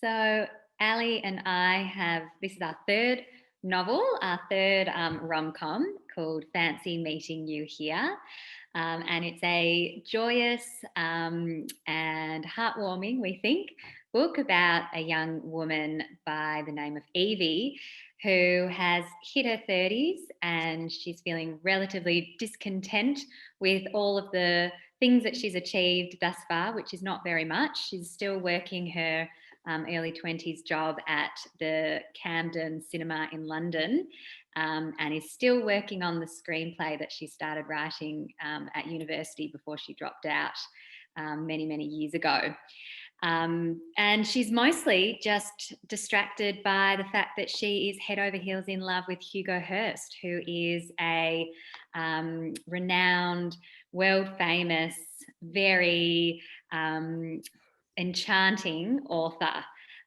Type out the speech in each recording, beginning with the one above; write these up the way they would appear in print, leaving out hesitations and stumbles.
So Ali and I this is our third novel, our third rom-com called Fancy Meeting You Here. And it's a joyous and heartwarming, we think, book about a young woman by the name of Evie who has hit her 30s and she's feeling relatively discontent with all of the things that she's achieved thus far, which is not very much. She's still working her early 20s job at the Camden Cinema in London, and is still working on the screenplay that she started writing at university before she dropped out many, many years ago. And she's mostly just distracted by the fact that she is head over heels in love with Hugo Hurst, who is a renowned, world famous, very enchanting author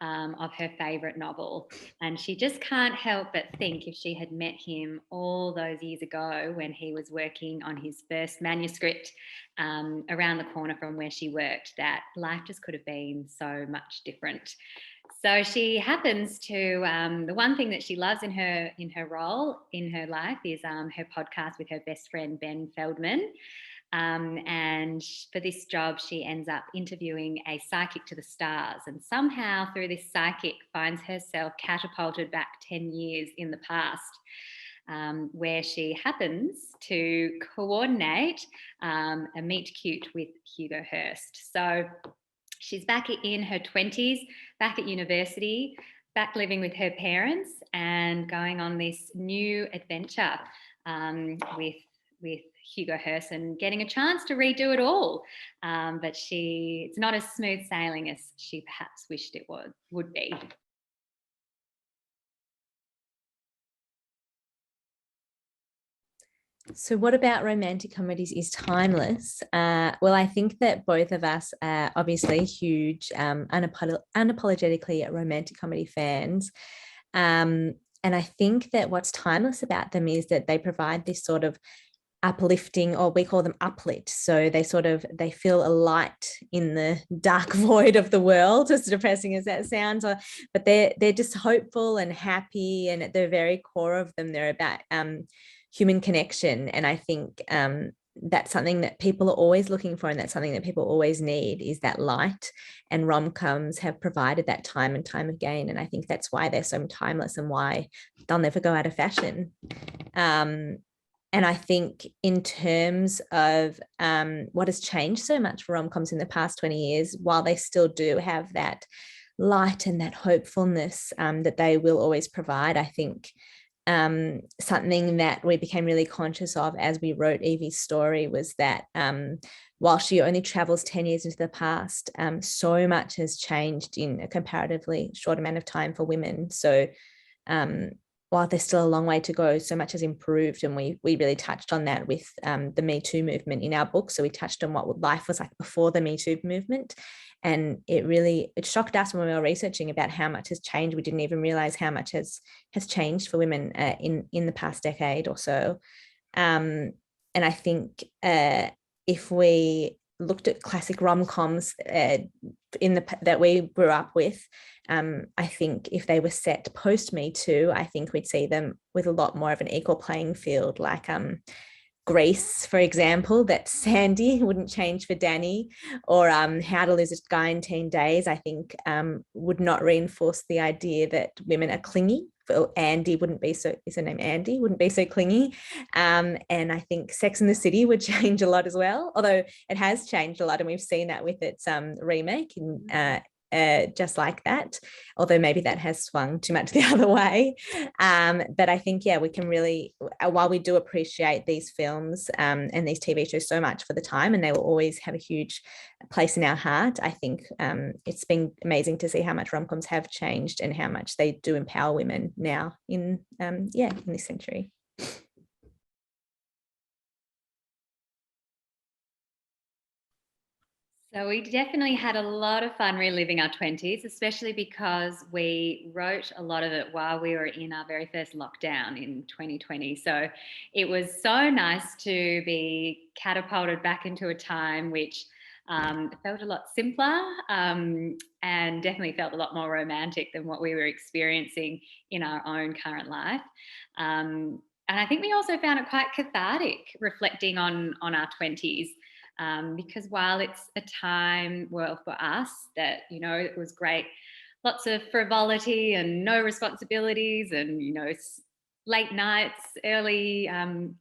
of her favourite novel. And she just can't help but think if she had met him all those years ago when he was working on his first manuscript around the corner from where she worked, that life just could have been so much different. So she happens to the one thing that she loves in her role in her life is her podcast with her best friend Ben Feldman. And for this job, she ends up interviewing a psychic to the stars, and somehow through this psychic finds herself catapulted back 10 years in the past, where she happens to coordinate a meet cute with Hugo Hurst. So she's back in her 20s, back at university, back living with her parents and going on this new adventure with Hugo Hurst and getting a chance to redo it all. But it's not as smooth sailing as she perhaps wished it would be. So what about romantic comedies is timeless? Well, I think that both of us are obviously huge, unapologetically romantic comedy fans. And I think that what's timeless about them is that they provide this sort of uplifting, or we call them uplit. So they feel a light in the dark void of the world, as depressing as that sounds. But they're just hopeful and happy, and at the very core of them, they're about human connection. And I think that's something that people are always looking for, and that's something that people always need, is that light. And rom-coms have provided that time and time again. And I think that's why they're so timeless and why they'll never go out of fashion. And I think in terms of what has changed so much for rom-coms in the past 20 years, while they still do have that light and that hopefulness that they will always provide, I think something that we became really conscious of as we wrote Evie's story was that while she only travels 10 years into the past, so much has changed in a comparatively short amount of time for women. So while there's still a long way to go, so much has improved. And we really touched on that with the Me Too movement in our book. So we touched on what life was like before the Me Too movement. And it shocked us when we were researching about how much has changed. We didn't even realize how much has changed for women in the past decade or so. And I think if we looked at classic rom-coms that we grew up with, I think if they were set post Me Too, I think we'd see them with a lot more of an equal playing field, like Grease, for example, that Sandy wouldn't change for Danny, or How to Lose a Guy in 10 Days, I think would not reinforce the idea that women are clingy. Andy wouldn't be so, is her name Andy, wouldn't be so clingy. And I think Sex and the City would change a lot as well, although it has changed a lot, and we've seen that with its remake in Just Like That, although maybe that has swung too much the other way. But I think, we can really, while we do appreciate these films and these TV shows so much for the time, and they will always have a huge place in our heart, I think it's been amazing to see how much rom-coms have changed and how much they do empower women now in this century. So we definitely had a lot of fun reliving our 20s, especially because we wrote a lot of it while we were in our very first lockdown in 2020. So it was so nice to be catapulted back into a time which It felt a lot simpler, and definitely felt a lot more romantic than what we were experiencing in our own current life. And I think we also found it quite cathartic reflecting on our 20s, because while it's a time, well, for us, that, you know, it was great, lots of frivolity and no responsibilities, and, you know, late nights, early,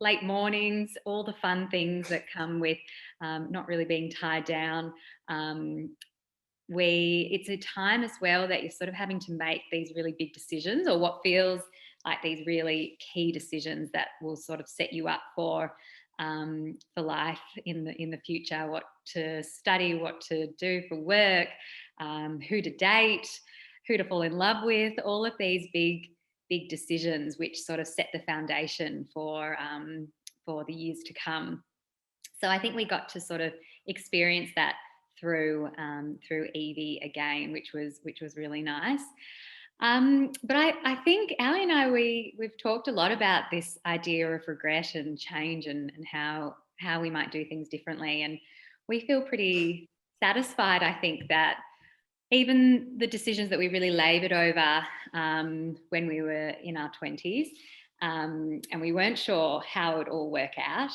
late mornings, all the fun things that come with not really being tied down. It's a time as well that you're sort of having to make these really big decisions, or what feels like these really key decisions that will sort of set you up for life in the future. What to study, what to do for work, who to date, who to fall in love with. All of these big decisions, which sort of set the foundation for the years to come. So I think we got to sort of experience that through Evie again, which was really nice. But I think Ali and I, we've talked a lot about this idea of regret and change, and how we might do things differently. And we feel pretty satisfied, I think, that even the decisions that we really laboured over when we were in our 20s, and we weren't sure how it would all work out,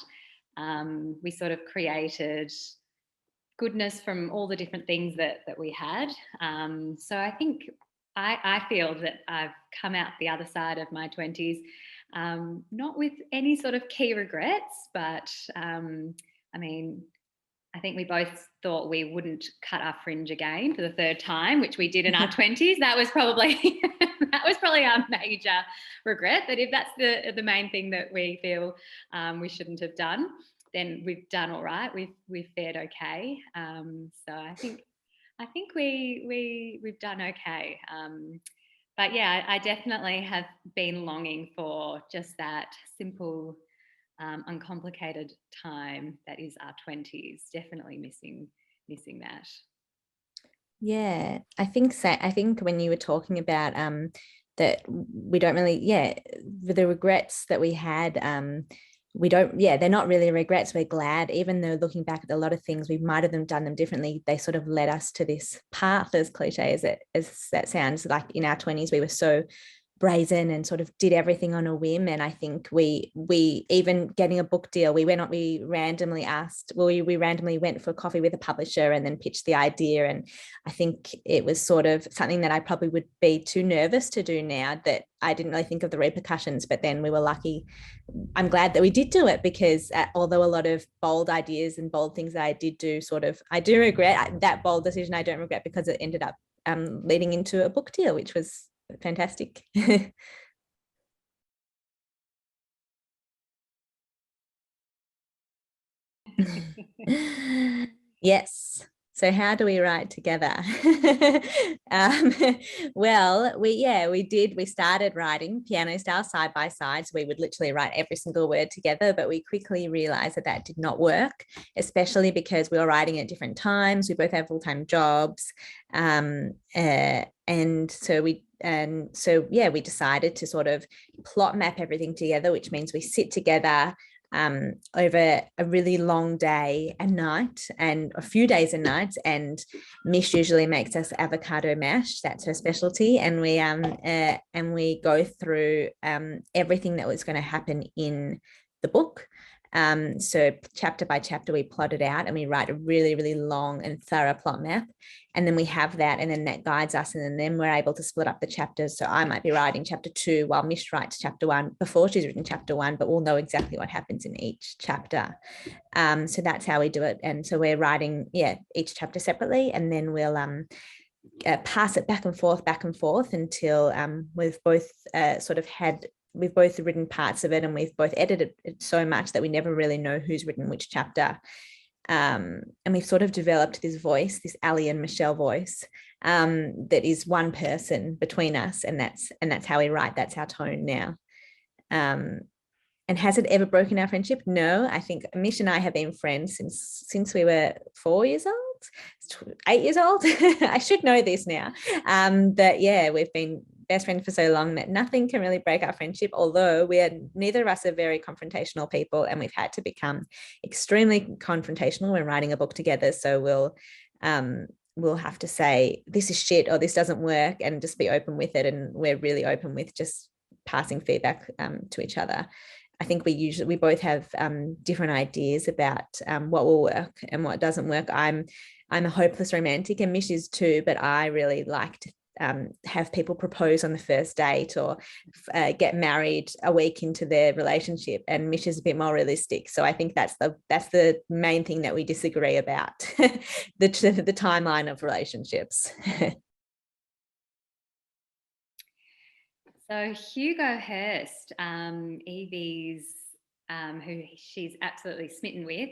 we sort of created goodness from all the different things that we had. So I think I feel that I've come out the other side of my 20s, not with any sort of key regrets, but I mean, I think we both thought we wouldn't cut our fringe again for the third time, which we did in our 20s. That was probably our major regret. That if that's the main thing that we feel we shouldn't have done, then we've done all right. We've fared okay. So I think we've done okay. But yeah, I definitely have been longing for just that simple, uncomplicated time that is our 20s. Definitely missing that. Yeah, I think so. I think when you were talking about that we don't really, the regrets that we had, we don't, they're not really regrets. We're glad, even though looking back at a lot of things, we might have done them differently. They sort of led us to this path, as cliche as that sounds. Like in our 20s, we were so brazen and sort of did everything on a whim. And I think we even getting a book deal, we randomly went for coffee with a publisher and then pitched the idea. And I think it was sort of something that I probably would be too nervous to do now, that I didn't really think of the repercussions. But then we were lucky. I'm glad that we did do it, because although a lot of bold ideas and bold things that I did do, I do regret that bold decision. I don't regret, because it ended up leading into a book deal, which was fantastic. Yes. So how do we write together? Well, we started writing piano style side by side. So we would literally write every single word together, but we quickly realized that did not work, especially because we were writing at different times. We both have full-time jobs. We decided to sort of plot map everything together, which means we sit together over a really long day and night, and a few days and nights. And Mish usually makes us avocado mash. That's her specialty. And we go through everything that was going to happen in the book. So chapter by chapter, we plot it out, and we write a really, really long and thorough plot map. And then we have that, and then that guides us. And then we're able to split up the chapters. So I might be writing chapter 2 while Mish writes chapter 1 before she's written chapter 1, but we'll know exactly what happens in each chapter. So that's how we do it. And so we're writing, each chapter separately, and then we'll pass it back and forth until we've both we've both written parts of it, and we've both edited it so much that we never really know who's written which chapter. And we've sort of developed this voice, this Ali and Michelle voice, that is one person between us, and that's how we write. That's our tone now. And has it ever broken our friendship? No, I think Mish and I have been friends since we were 4 years old, 8 years old. I should know this now. But yeah, we've been best friends for so long that nothing can really break our friendship, although neither of us are very confrontational people, and we've had to become extremely confrontational when writing a book together. So we'll have to say this is shit or this doesn't work and just be open with it. And we're really open with just passing feedback to each other. I think we both have different ideas about what will work and what doesn't work. I'm a hopeless romantic, and Mish is too, but I really like to have people propose on the first date or get married a week into their relationship, and Mish is a bit more realistic. So I think that's the main thing that we disagree about, the timeline of relationships. So Hugo Hurst, Evie's, who she's absolutely smitten with.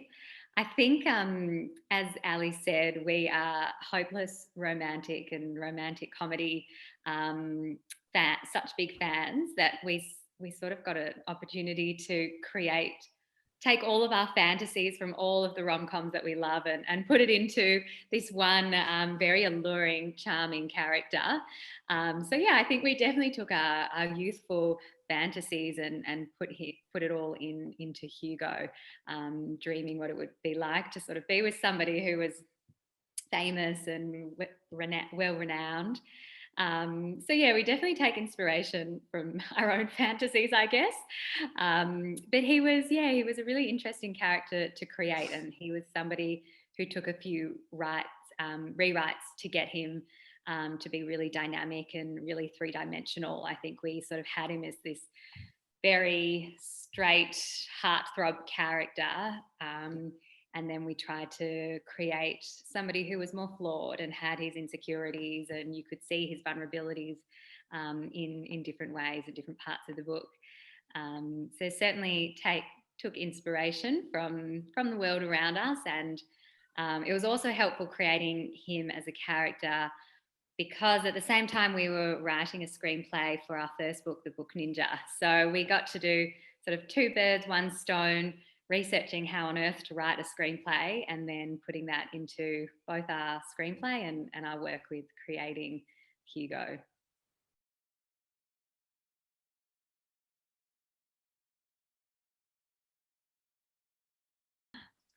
I think, as Ali said, we are hopeless romantic and romantic comedy such big fans that we sort of got an opportunity to take all of our fantasies from all of the rom-coms that we love and put it into this one very alluring, charming character. So yeah, I think we definitely took our youthful fantasies and put it all into Hugo, dreaming what it would be like to sort of be with somebody who was famous and well renowned. So yeah, we definitely take inspiration from our own fantasies, I guess. But he was a really interesting character to create, and he was somebody who took a few rewrites to get him to be really dynamic and really three-dimensional. I think we sort of had him as this very straight heartthrob character. And then we tried to create somebody who was more flawed and had his insecurities, and you could see his vulnerabilities in different ways in different parts of the book. So certainly took inspiration from the world around us, and it was also helpful creating him as a character, because at the same time we were writing a screenplay for our first book, The Book Ninja. So we got to do sort of two birds, one stone, researching how on earth to write a screenplay and then putting that into both our screenplay and our work with creating Hugo.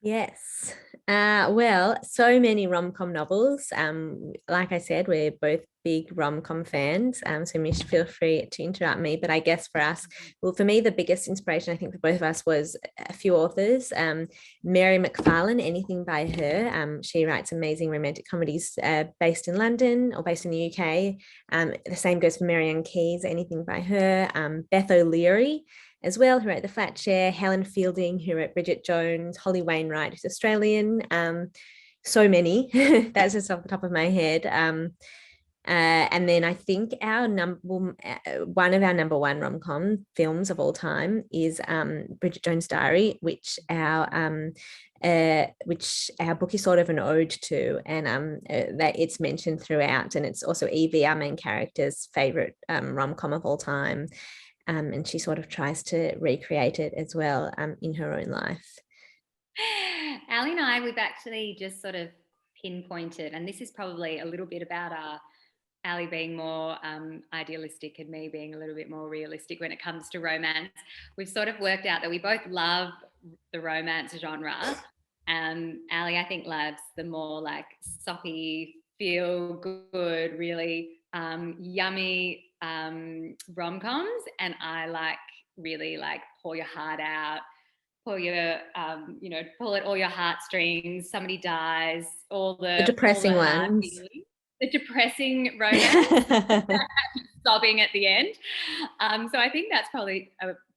Yes. Well, so many rom-com novels. Like I said, we're both big rom-com fans. So Mish, feel free to interrupt me. But I guess for us, well, for me, the biggest inspiration, I think, for both of us was a few authors. Mary McFarlane, anything by her. She writes amazing romantic comedies based in London or based in the UK. The same goes for Marianne Keyes, anything by her. Beth O'Leary as well, who wrote The Flat Chair, Helen Fielding, who wrote Bridget Jones, Holly Wainwright, who's Australian. So many. That's just off the top of my head. And then I think one of our number one rom-com films of all time is Bridget Jones' Diary, which our book is sort of an ode to, and that it's mentioned throughout, and it's also Evie, our main character's favorite rom-com of all time. And she sort of tries to recreate it as well in her own life. Ali and I, we've actually just sort of pinpointed, and this is probably a little bit about Ali being more idealistic and me being a little bit more realistic when it comes to romance. We've sort of worked out that we both love the romance genre. Ali, I think, loves the more like soppy, feel good, really yummy rom-coms, and I really pour your heart out, pull your pull at all your heartstrings, somebody dies, all the depressing ones, the depressing romance, sobbing at the end. So I think that's probably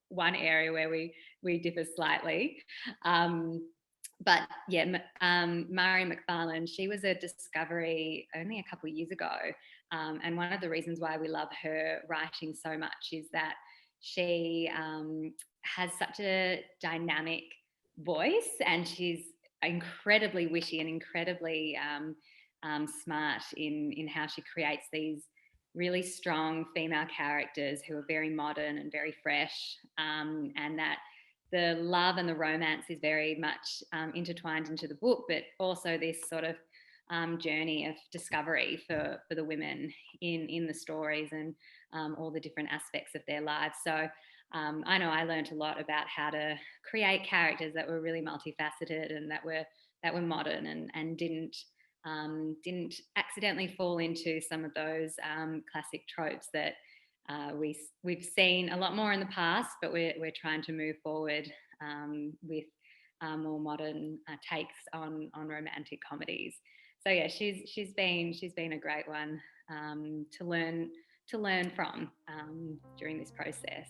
one area where we differ slightly. But yeah, Mary McFarlane, she was a discovery only a couple of years ago. And one of the reasons why we love her writing so much is that she has such a dynamic voice, and she's incredibly witty and incredibly smart in how she creates these really strong female characters who are very modern and very fresh, and that the love and the romance is very much intertwined into the book, but also this sort of journey of discovery for the women in the stories. And all the different aspects of their lives. So I know I learned a lot about how to create characters that were really multifaceted and that were modern and didn't accidentally fall into some of those classic tropes that we've seen a lot more in the past, but we're trying to move forward with more modern takes on romantic comedies. So yeah, she's been a great one to learn from during this process.